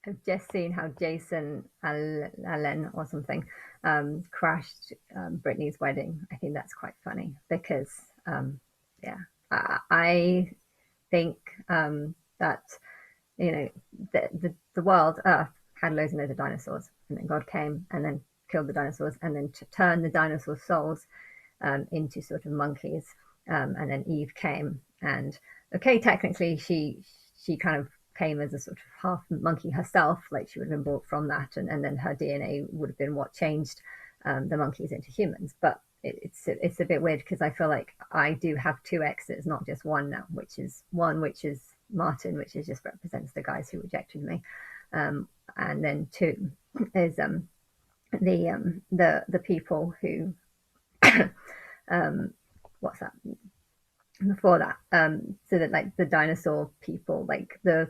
I've just seen how Jason Allen or something crashed Britney's wedding. I think that's quite funny because, yeah, I think that the world Earth had loads and loads of dinosaurs, and then God came and then killed the dinosaurs, and then to turn the dinosaur souls into sort of monkeys, and then Eve came, and okay, technically she kind of came as a sort of half monkey herself, like she would have been brought from that, and then her DNA would have been what changed the monkeys into humans. But it's a bit weird because I feel like I do have two exes, not just one now, which is Martin, which is just represents the guys who rejected me, and then two is the people who what's that before that, so that like the dinosaur people, like the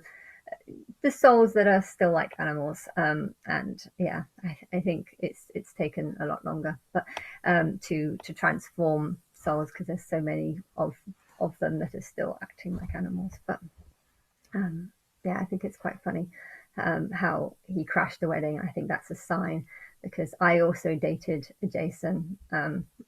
souls that are still like animals, and yeah, I think it's taken a lot longer, but to transform souls because there's so many of them that are still acting like animals. But um, yeah, I think it's quite funny how he crashed the wedding. I think that's a sign because I also dated Jason.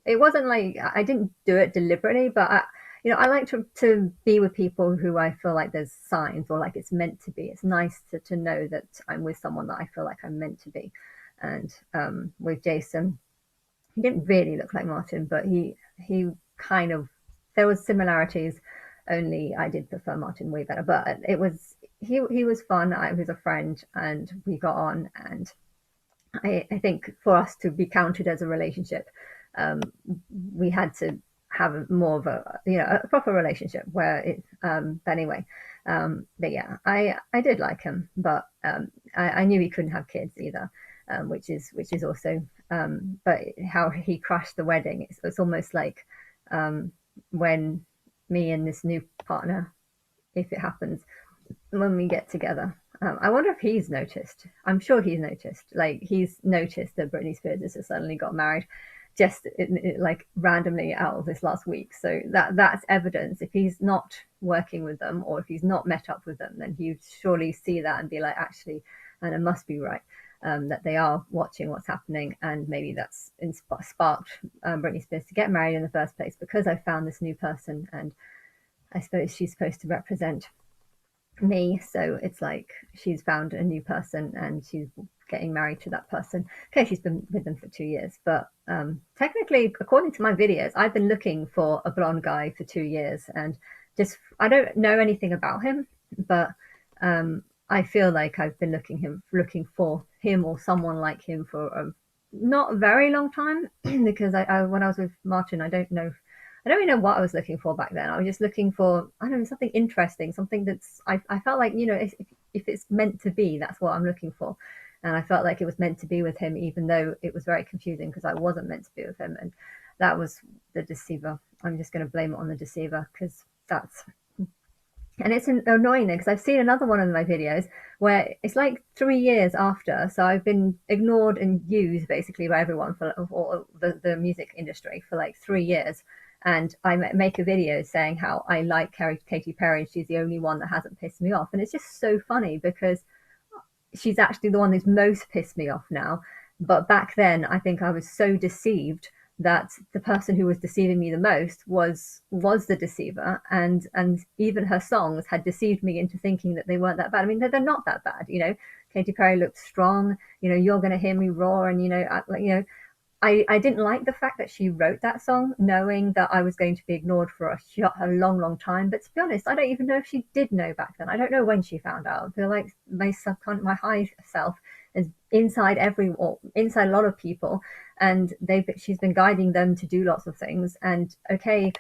It wasn't like I didn't do it deliberately, but I like to be with people who I feel like there's signs or like it's meant to be. It's nice to know that I'm with someone that I feel like I'm meant to be. And with Jason, he didn't really look like Martin, but he kind of there was similarities. Only I did prefer Martin way better, but he was fun. I was a friend, and we got on. And I think for us to be counted as a relationship, um, we had to have more of a proper relationship where it. But anyway, but yeah, I did like him, but I knew he couldn't have kids either, which is also. But how he crashed the wedding, it's almost like when me and this new partner, if it happens, when we get together. I wonder if he's noticed. I'm sure he's noticed. Like he's noticed that Britney Spears has suddenly got married, just like randomly out of this last week. So that's evidence. If he's not working with them, or if he's not met up with them, then he'd surely see that and be like, actually, and it must be right. That they are watching what's happening, and maybe that's sparked Britney Spears to get married in the first place because I found this new person, and I suppose she's supposed to represent me. So it's like she's found a new person and she's getting married to that person. Okay, she's been with them for 2 years, but technically, according to my videos, I've been looking for a blonde guy for 2 years, and just I don't know anything about him, but I feel like I've been looking for him or someone like him for a not a very long time because I when I was with Martin, I don't really know what I was looking for back then. I was just looking for, I don't know, something interesting, something I felt like, if it's meant to be, that's what I'm looking for. And I felt like it was meant to be with him, even though it was very confusing because I wasn't meant to be with him. And that was the deceiver. I'm just going to blame it on the deceiver because and it's annoying because I've seen another one of my videos where it's like 3 years after. So I've been ignored and used basically by everyone for the music industry for like 3 years. And I make a video saying how I like Katy Perry and she's the only one that hasn't pissed me off. And it's just so funny because she's actually the one who's most pissed me off now. But back then, I think I was so deceived that the person who was deceiving me the most was the deceiver, and even her songs had deceived me into thinking that they weren't that bad. I mean, they're not that bad, you know. Katy Perry looked strong, you know. You're gonna hear me roar, and I didn't like the fact that she wrote that song knowing that I was going to be ignored for a long, long time. But to be honest, I don't even know if she did know back then. I don't know when she found out. I feel like my high self is inside inside a lot of people, and she's been guiding them to do lots of things. And okay,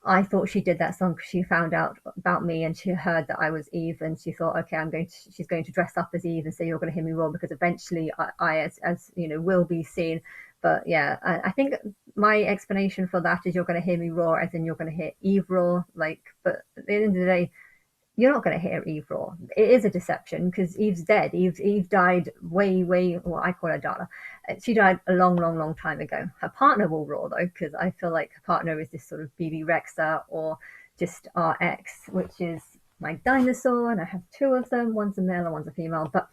I thought she did that song because she found out about me and she heard that I was Eve, and she thought, okay, she's going to dress up as Eve and say you're going to hear me roar because eventually as you know, will be seen. But yeah, I think my explanation for that is you're going to hear me roar, as in you're going to hear Eve roar. Like, but at the end of the day, you're not going to hear Eve roar. It is a deception because Eve's dead. Eve died way, well, I call her Dala. She died a long, long, long time ago. Her partner will roar though, because I feel like her partner is this sort of BB Rexa or just RX, which is my dinosaur, and I have two of them. One's a male and one's a female. But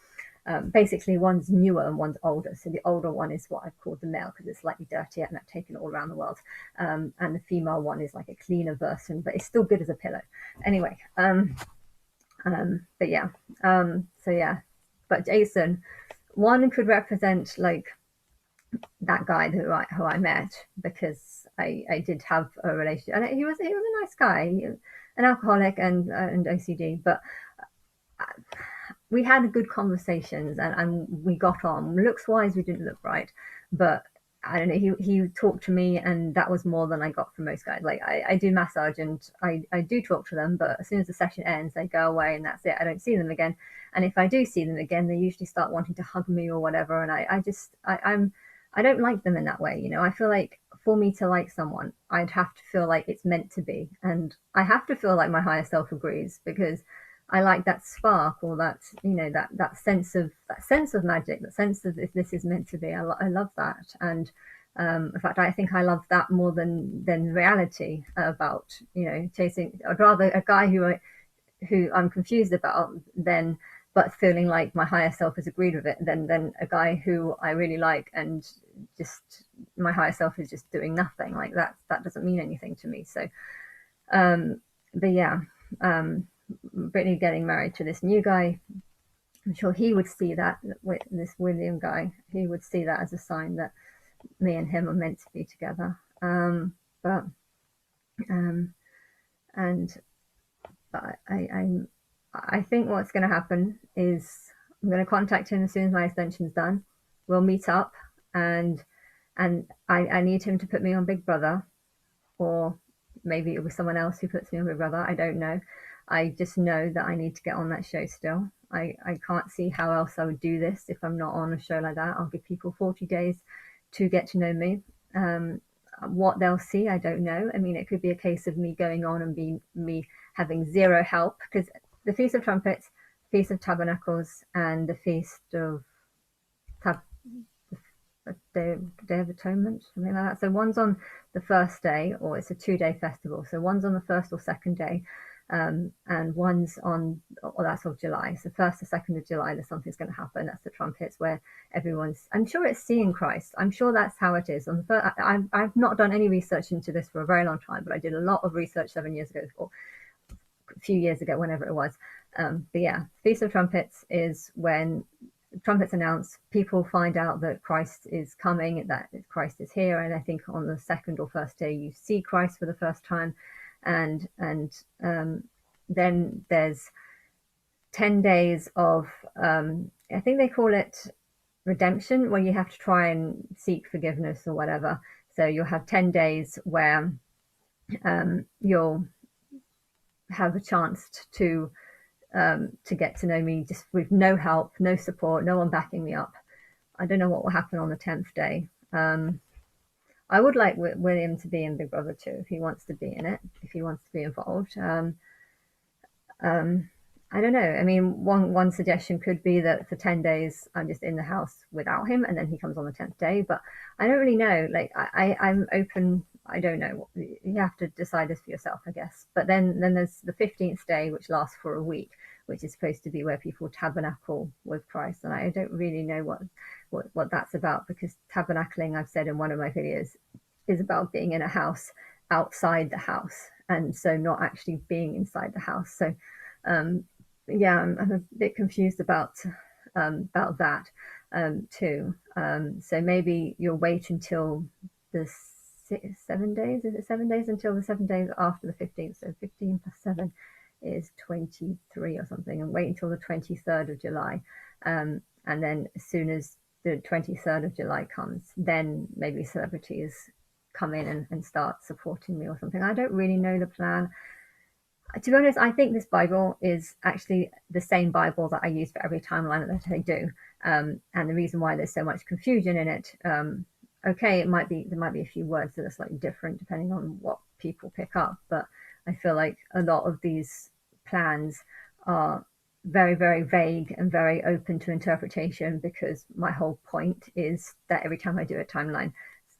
Basically one's newer and one's older. So the older one is what I've called the male because it's slightly dirtier and I've taken it all around the world. And the female one is like a cleaner version, but it's still good as a pillow. Anyway, but yeah, so yeah, but Jason, one could represent like that guy who I met because I did have a relationship, and he was a nice guy, an alcoholic and OCD, but we had good conversations and we got on. Looks wise, we didn't look right, but I don't know. He talked to me, and that was more than I got from most guys. Like I do massage and I do talk to them, but as soon as the session ends, they go away and that's it. I don't see them again. And if I do see them again, they usually start wanting to hug me or whatever. And I don't like them in that way. You know, I feel like for me to like someone, I'd have to feel like it's meant to be, and I have to feel like my higher self agrees because I like that spark or that that sense of magic, that sense of if this is meant to be. I love that, and in fact, I think I love that more than reality about chasing. I'd rather a guy who I'm confused about than but feeling like my higher self has agreed with it than a guy who I really like and just my higher self is just doing nothing. Like that doesn't mean anything to me. So but yeah, Brittany getting married to this new guy, I'm sure he would see that with this William guy, he would see that as a sign that me and him are meant to be together. But and but I think what's going to happen is I'm going to contact him as soon as my extension's done. We'll meet up, and I need him to put me on Big Brother, or maybe it was someone else who puts me on Big Brother. I don't know. I just know that I need to get on that show still. I can't see how else I would do this if I'm not on a show like that. I'll give people 40 days to get to know me. What they'll see, I don't know. I mean, it could be a case of me going on and being me having zero help, because the Feast of Trumpets, Feast of Tabernacles, and the Feast of Day of Atonement, something like that. So one's on the first day, or it's a 2-day festival. So one's on the first or second day, and one's on, or that's of July. So 1st or 2nd of July, there's something's going to happen. That's the trumpets, where everyone's. I'm sure it's seeing Christ. I'm sure that's how it is. On the first, I've not done any research into this for a very long time, but I did a lot of research 7 years ago, or a few years ago, whenever it was. But yeah, Feast of Trumpets is when trumpets announce, people find out that Christ is coming, that Christ is here, and I think on the second or first day you see Christ for the first time, and then there's 10 days of I think they call it redemption, where you have to try and seek forgiveness or whatever. So you'll have 10 days where you'll have a chance to get to know me just with no help, no support, no one backing me up. I don't know what will happen on the 10th day. I would like William to be in Big Brother too, if he wants to be in it, if he wants to be involved. I don't know. I mean, one suggestion could be that for 10 days I'm just in the house without him, and then he comes on the 10th day. But I don't really know. Like I'm open. I don't know. You have to decide this for yourself, I guess. But then there's the 15th day, which lasts for a week, which is supposed to be where people tabernacle with Christ, and I don't really know what that's about, because tabernacling, I've said in one of my videos, is about being in a house outside the house, and so not actually being inside the house. So yeah, I'm a bit confused about that too. So maybe you'll wait until the 7 days. Is it 7 days until the 7 days after the 15th? So 15 plus 7 is 23 or something, and wait until the 23rd of July. And then as soon as the 23rd of July comes, then maybe celebrities come in and start supporting me or something. I don't really know the plan. To be honest, I think this Bible is actually the same Bible that I use for every timeline that I do. And the reason why there's so much confusion in it, okay, there might be a few words that are slightly different depending on what people pick up, but I feel like a lot of these plans are very, very vague and very open to interpretation, because my whole point is that every time I do a timeline,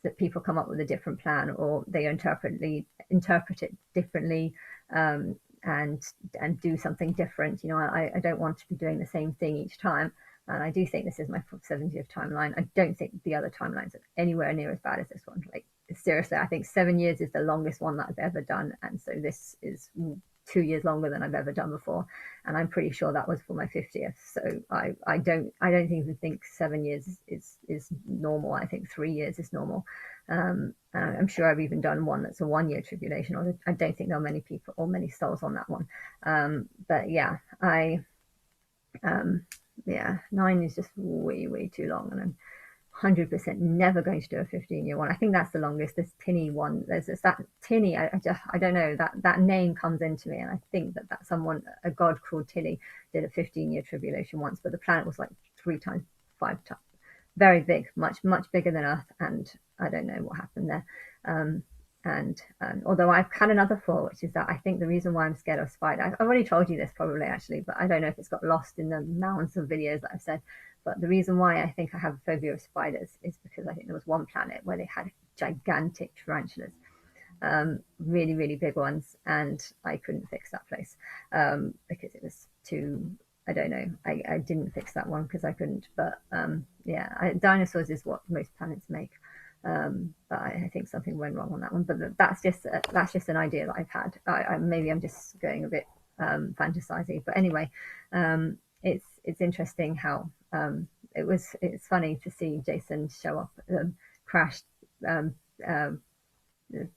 that people come up with a different plan, or they interpret it differently, and do something different. I don't want to be doing the same thing each time. and I do think this is my 70th timeline. I don't think the other timelines are anywhere near as bad as this one. Like seriously, I think 7 years is the longest one that I've ever done, and so this is 2 years longer than I've ever done before, and I'm pretty sure that was for my 50th. So I don't even think 7 years is normal. I think 3 years is normal. I'm sure I've even done one that's a 1 year tribulation. Or I don't think there are many people or many souls on that one. But yeah, yeah, 9 is just way too long, and I'm 100% never going to do a 15-year one. I think that's the longest. This tinny one, there's this, that tinny. I don't know, that name comes into me, and I think that someone, a god called Tilly, did a 15-year tribulation once, but the planet was like 3 times, 5 times, very big, much bigger than Earth, and I don't know what happened there. And although I've had another thought, which is that I think the reason why I'm scared of spiders, I've already told you this probably actually, but I don't know if it's got lost in the mounds of videos that I've said. But the reason why I think I have a phobia of spiders is because I think there was one planet where they had gigantic tarantulas, really big ones, and I couldn't fix that place because it was too. I don't know. I didn't fix that one because I couldn't. But yeah, dinosaurs is what most planets make. But I think something went wrong on that one. But that's just an idea that I've had. Maybe I'm just going a bit fantasizing. But anyway, it's interesting how it's funny to see Jason show up, crashed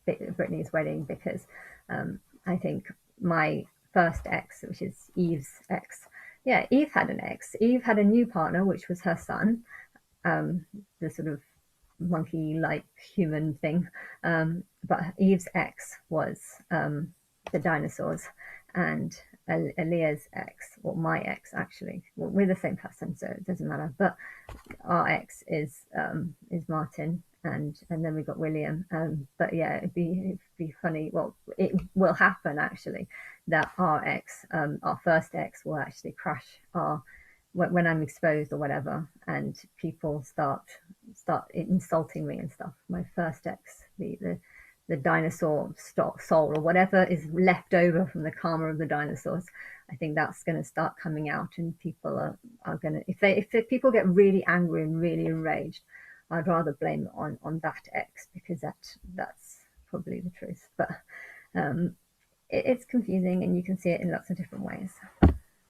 Brittany's wedding, because I think my first ex, which is Eve's ex, yeah, Eve had an ex. Eve had a new partner, which was her son, the sort of monkey-like human thing. But Eve's ex was the dinosaurs, and Aaliyah's ex, or my ex actually, well, we're the same person, so it doesn't matter. But our ex is Martin, and then we got William. But yeah, it'd be funny. Well, it will happen actually that our first ex, will actually crash our when I'm exposed or whatever, and people start insulting me and stuff. My first ex, the dinosaur soul or whatever is left over from the karma of the dinosaurs, I think that's going to start coming out, and people are going to, if people get really angry and really enraged, I'd rather blame it on that ex, because that's probably the truth. But it's confusing, and you can see it in lots of different ways.